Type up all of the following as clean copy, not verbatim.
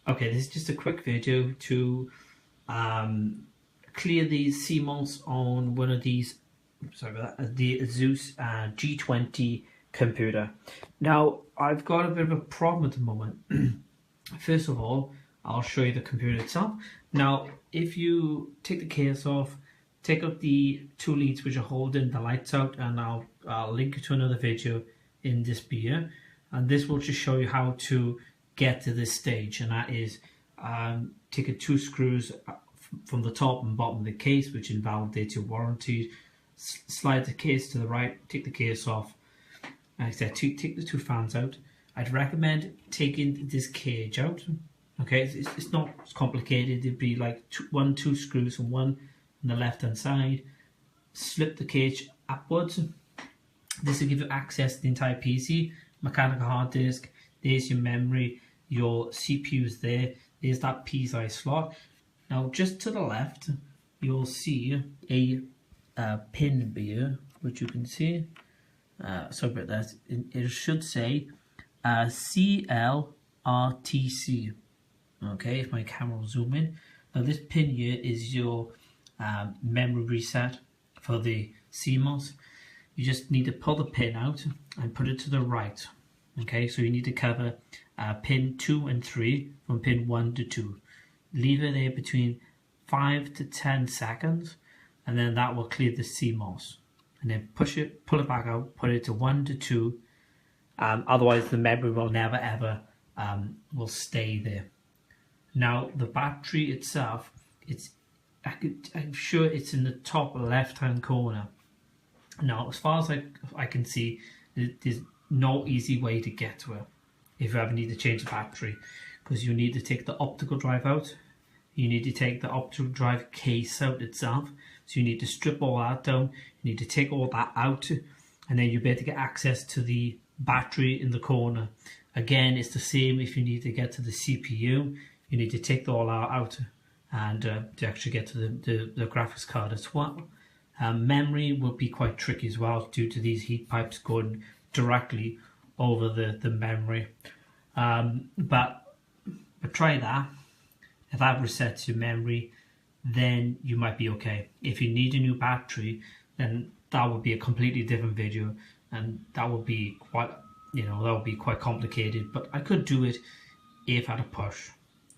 Okay, this is just a quick video to clear the Cmos on one of these, sorry about that, the Asus G20 computer. Now, I've got a bit of a problem at the moment. First of all, I'll show you the computer itself. Now, if you take the case off, take out the two leads which are holding the lights out, and I'll link you to another video in this video, and this will just show you how to get to this stage, and that is taking two screws from the top and bottom of the case, which invalidates your warranty. Slide the case to the right, take the case off. Like I said, take the two fans out. I'd recommend taking this cage out. Okay, it's not complicated. It'd be like two screws and one on the left hand side. Slip the cage upwards. This will give you access to the entire PC, mechanical hard disk. There's your memory, your CPU is there. There's that PCI slot. Now, just to the left, you'll see a pin here, which you can see. Sorry about that. It should say CLRTC. Okay, if my camera will zoom in. Now, this pin here is your memory reset for the Cmos. You just need to pull the pin out and put it to the right. Okay, so you need to cover pin 2 and 3 from pin 1 to 2. Leave it there between 5 to 10 seconds, and then that will clear the Cmos. And then pull it back out, put it to 1 to 2. Otherwise, the memory will never ever will stay there. Now, the battery itself, I'm sure it's in the top left-hand corner. Now, as far as I can see, there's no easy way to get to it if you ever need to change the battery, because you need to take the optical drive out, you need to take the optical drive case out itself, so you need to strip all that down, you need to take all that out, and then you'll be able to get access to the battery in the corner. Again, it's the same if you need to get to the CPU, you need to take all that out and to actually get to the graphics card as well. Memory will be quite tricky as well due to these heat pipes going directly over the memory, but try that. If that resets your memory, then you might be okay. If you need a new battery, then that would be a completely different video, and that would be quite, that would be quite complicated. But I could do it if I had a push.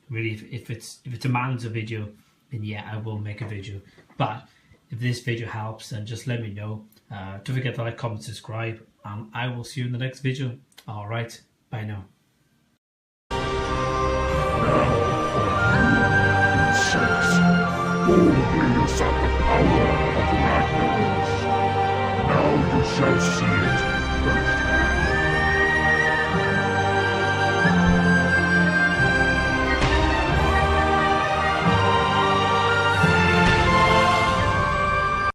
Really, if it demands a video, then yeah, I will make a video. But if this video helps, then just let me know. Don't forget to like, comment, subscribe, and I will see you in the next video. Alright, bye now. Now you shall see it.